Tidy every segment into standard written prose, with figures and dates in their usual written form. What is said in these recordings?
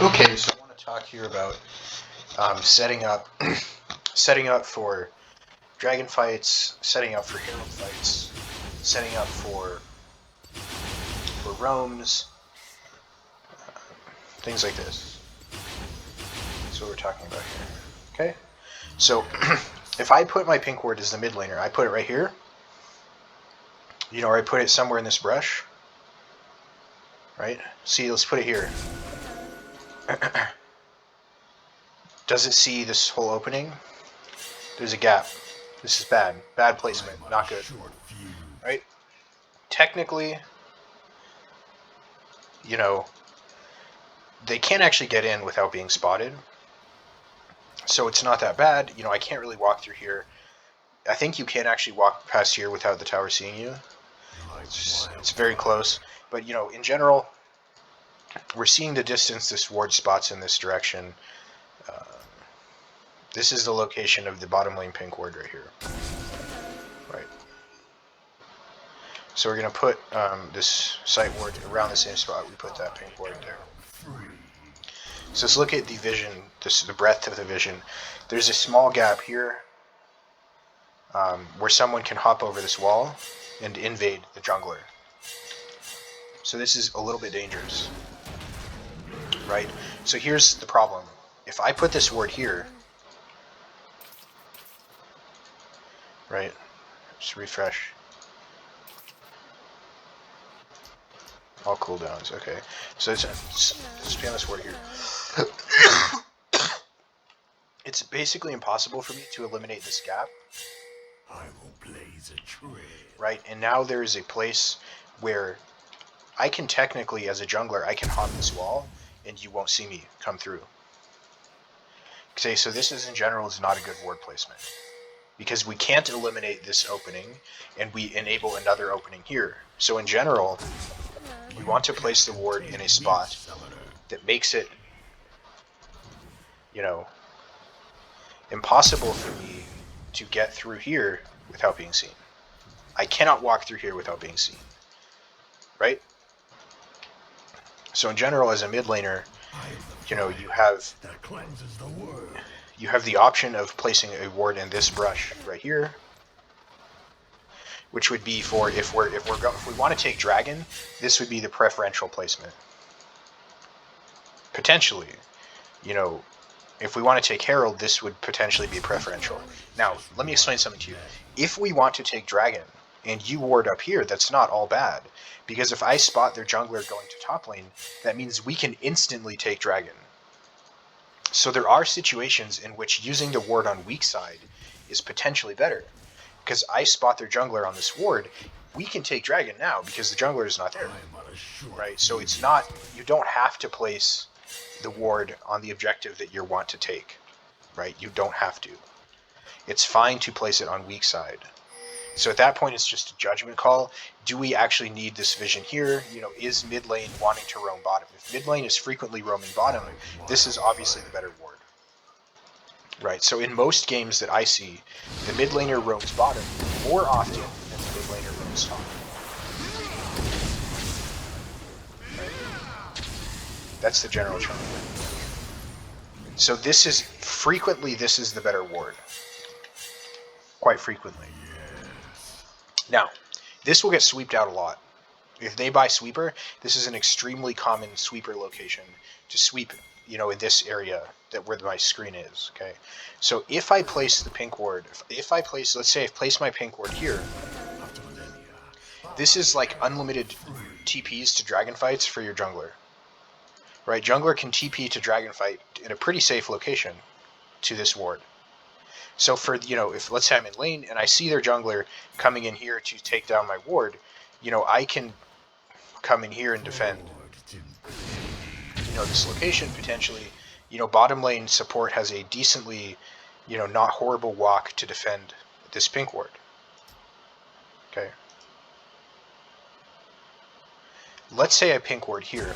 Okay, so I want to talk here about setting up, setting up for dragon fights, setting up for herald fights, setting up for roams, things like this. That's what we're talking about here. Okay, so if I put my pink ward as the mid laner, I put it right here. Or I put it somewhere in this brush. Right? See, let's put it here. Does it see this whole opening? There's a gap. This is bad. Bad placement. Not good. Right? Technically, they can't actually get in without being spotted. So it's not that bad. I can't really walk through here. I think you can actually walk past here without the tower seeing you. It's very close. But, in general, we're seeing the distance this ward spots in this direction. This is the location of the bottom lane pink ward right here. Right. So we're going to put this site ward around the same spot we put that pink ward there. So let's look at the vision, the breadth of the vision. There's a small gap here where someone can hop over this wall and invade the jungler. So this is a little bit dangerous, right? So here's the problem. If I put this ward here, right, just refresh. All cooldowns, okay. So let's spam this ward here. It's basically impossible for me to eliminate this gap. I will blaze a trail. Right, and now there is a place where I can technically, as a jungler, I can hop this wall, and you won't see me come through. Okay, so this is in general is not a good ward placement. Because we can't eliminate this opening, and we enable another opening here. So in general, we want to place the ward in a spot that makes it, impossible for me to get through here without being seen. I cannot walk through here without being seen. Right? So in general, as a mid laner, you have the option of placing a ward in this brush right here, which would be for if we want to take dragon, this would be the preferential placement. Potentially, if we want to take herald, this would potentially be preferential. Now, let me explain something to you. If we want to take dragon and you ward up here, that's not all bad. Because if I spot their jungler going to top lane, that means we can instantly take dragon. So there are situations in which using the ward on weak side is potentially better. Because I spot their jungler on this ward, we can take dragon now because the jungler is not there. Right? So it's not, you don't have to place the ward on the objective that you want to take. Right? You don't have to. It's fine to place it on weak side. So at that point, it's just a judgment call. Do we actually need this vision here? Is mid lane wanting to roam bottom? If mid lane is frequently roaming bottom, this is obviously the better ward. Right, so in most games that I see, the mid laner roams bottom more often than the mid laner roams top. Right? That's the general trend. So this is the better ward. Quite frequently. Now, this will get sweeped out a lot. If they buy sweeper, this is an extremely common sweeper location to sweep, in this area where my screen is, okay? So if I place the pink ward, let's say I've placed my pink ward here, this is like unlimited TPs to dragon fights for your jungler. Right, jungler can TP to dragon fight in a pretty safe location to this ward. So for, if let's say I'm in lane and I see their jungler coming in here to take down my ward, I can come in here and defend, this location potentially. Bottom lane support has a decently, not horrible walk to defend this pink ward. Okay. Let's say I pink ward here.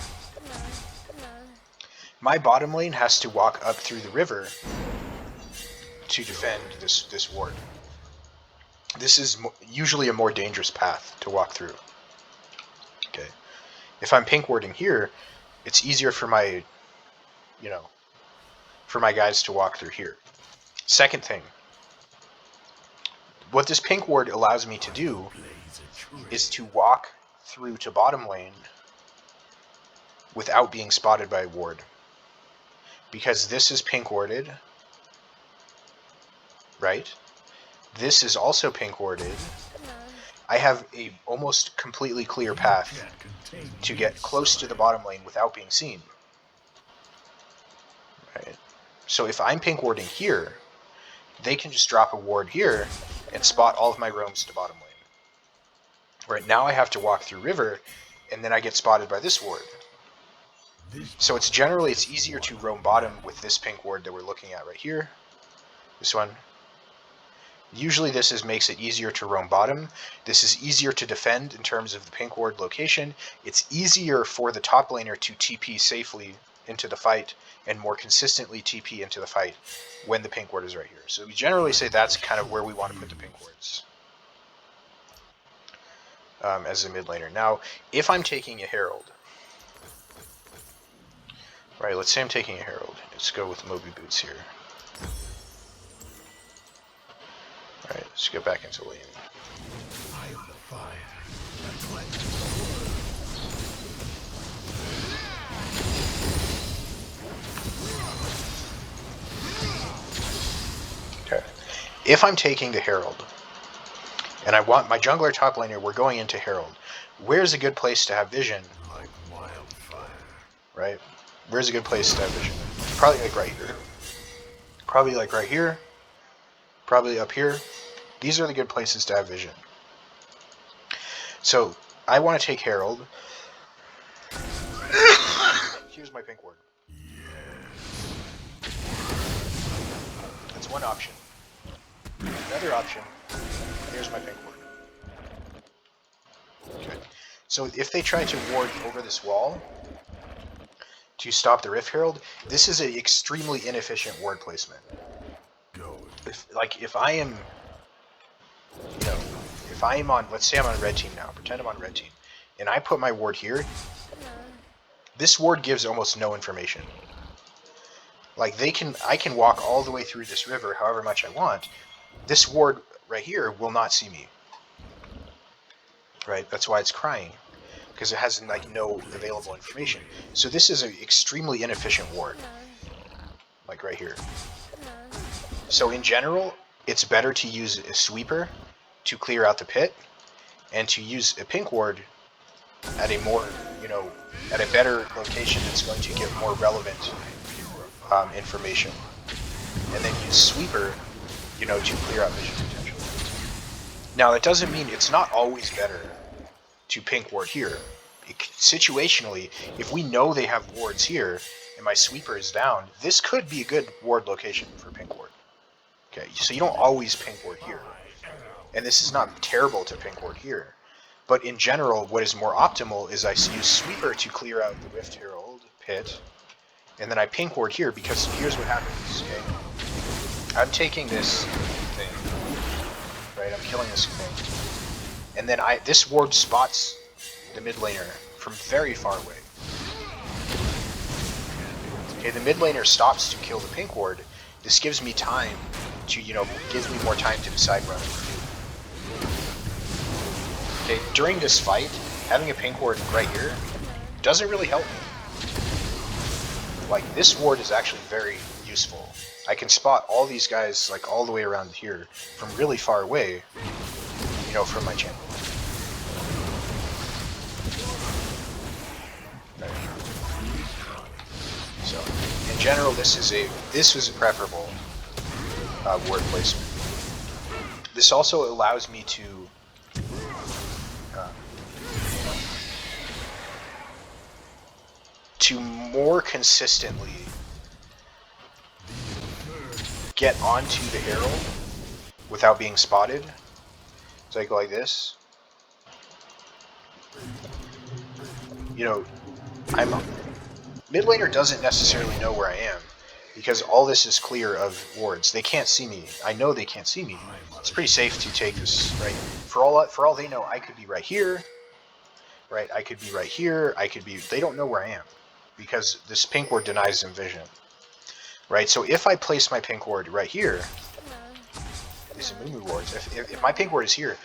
My bottom lane has to walk up through the river to defend this ward. This is usually a more dangerous path to walk through. Okay. If I'm pink warding here, it's easier for my you know, for my guys to walk through here. Second thing, what this pink ward allows me to do is to walk through to bottom lane without being spotted by a ward. Because this is pink warded, right? This is also pink warded. I have a almost completely clear path to get close to the bottom lane without being seen. Right? So if I'm pink warding here, they can just drop a ward here and spot all of my roams to bottom lane. Right now I have to walk through river, and then I get spotted by this ward. So it's easier to roam bottom with this pink ward that we're looking at right here. This one. Usually this makes it easier to roam bottom. This is easier to defend in terms of the pink ward location. It's easier for the top laner to TP safely into the fight and more consistently TP into the fight when the pink ward is right here. So we generally say that's kind of where we want to put the pink wards as a mid laner. Now, if I'm taking a Herald, right, let's say I'm taking a Herald. Let's go with Moby Boots here. Alright, let's get back into lane. Okay. If I'm taking the Herald, and I want my jungler top laner, we're going into Herald. Where's a good place to have vision? Like wildfire. Right? Where's a good place to have vision? Probably like right here. Probably like right here. Probably up here. These are the good places to have vision. So, I want to take Herald. Here's my pink ward. That's one option. Another option, here's my pink ward. Okay. So if they try to ward over this wall to stop the Rift Herald, this is an extremely inefficient ward placement. If I am, if I am on, let's say I'm on red team now, pretend I'm on red team, and I put my ward here, this ward gives almost no information. Like I can walk all the way through this river however much I want. This ward right here will not see me. Right? That's why it's crying, because it has like no available information. So this is an extremely inefficient ward. Like right here. So in general, it's better to use a sweeper to clear out the pit, and to use a pink ward at a more, at a better location that's going to give more relevant information. And then use sweeper, to clear out vision potential. Now that doesn't mean it's not always better to pink ward here. Situationally, if we know they have wards here, and my sweeper is down, this could be a good ward location for pink ward. Okay, so you don't always pink ward here. And this is not terrible to pink ward here. But in general, what is more optimal is I use sweeper to clear out the Rift Herald pit, and then I pink ward here, because here's what happens, okay? I'm taking this thing, right? I'm killing this thing. And then this ward spots the mid laner from very far away. Okay, the mid laner stops to kill the pink ward. This gives me time to, gives me more time to decide what I'm going to do. Okay, during this fight, having a pink ward right here doesn't really help me. Like, this ward is actually very useful. I can spot all these guys, like, all the way around here from really far away, from my channel. So, in general, this is a preferable ward placement. This also allows me to more consistently get onto the Herald without being spotted. So I go like this. Mid laner doesn't necessarily know where I am, because all this is clear of wards. They can't see me. I know they can't see me. It's pretty safe to take this, right? For all they know, I could be right here, right? I could be right here. They don't know where I am. because this pink ward denies them vision. Right, so if I place my pink ward right here, these Amumu wards, if my pink ward is here,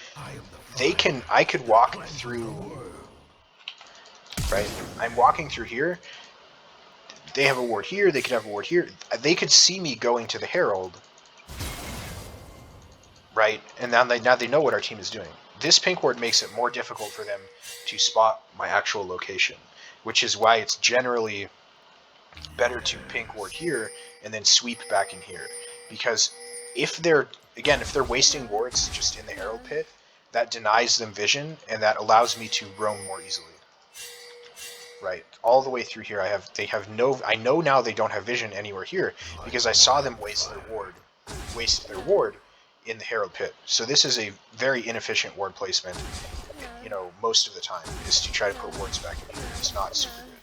I could walk through, right, I'm walking through here, they have a ward here, they could have a ward here, they could see me going to the Herald, right, and now they know what our team is doing. This pink ward makes it more difficult for them to spot my actual location, which is why it's generally better to pink ward here and then sweep back in here, because if they're wasting wards just in the Herald pit, that denies them vision and that allows me to roam more easily. Right, all the way through here I know now they don't have vision anywhere here because I saw them waste their ward in the Herald pit. So this is a very inefficient ward placement, most of the time, is to try to put wards back in here. It's not super good.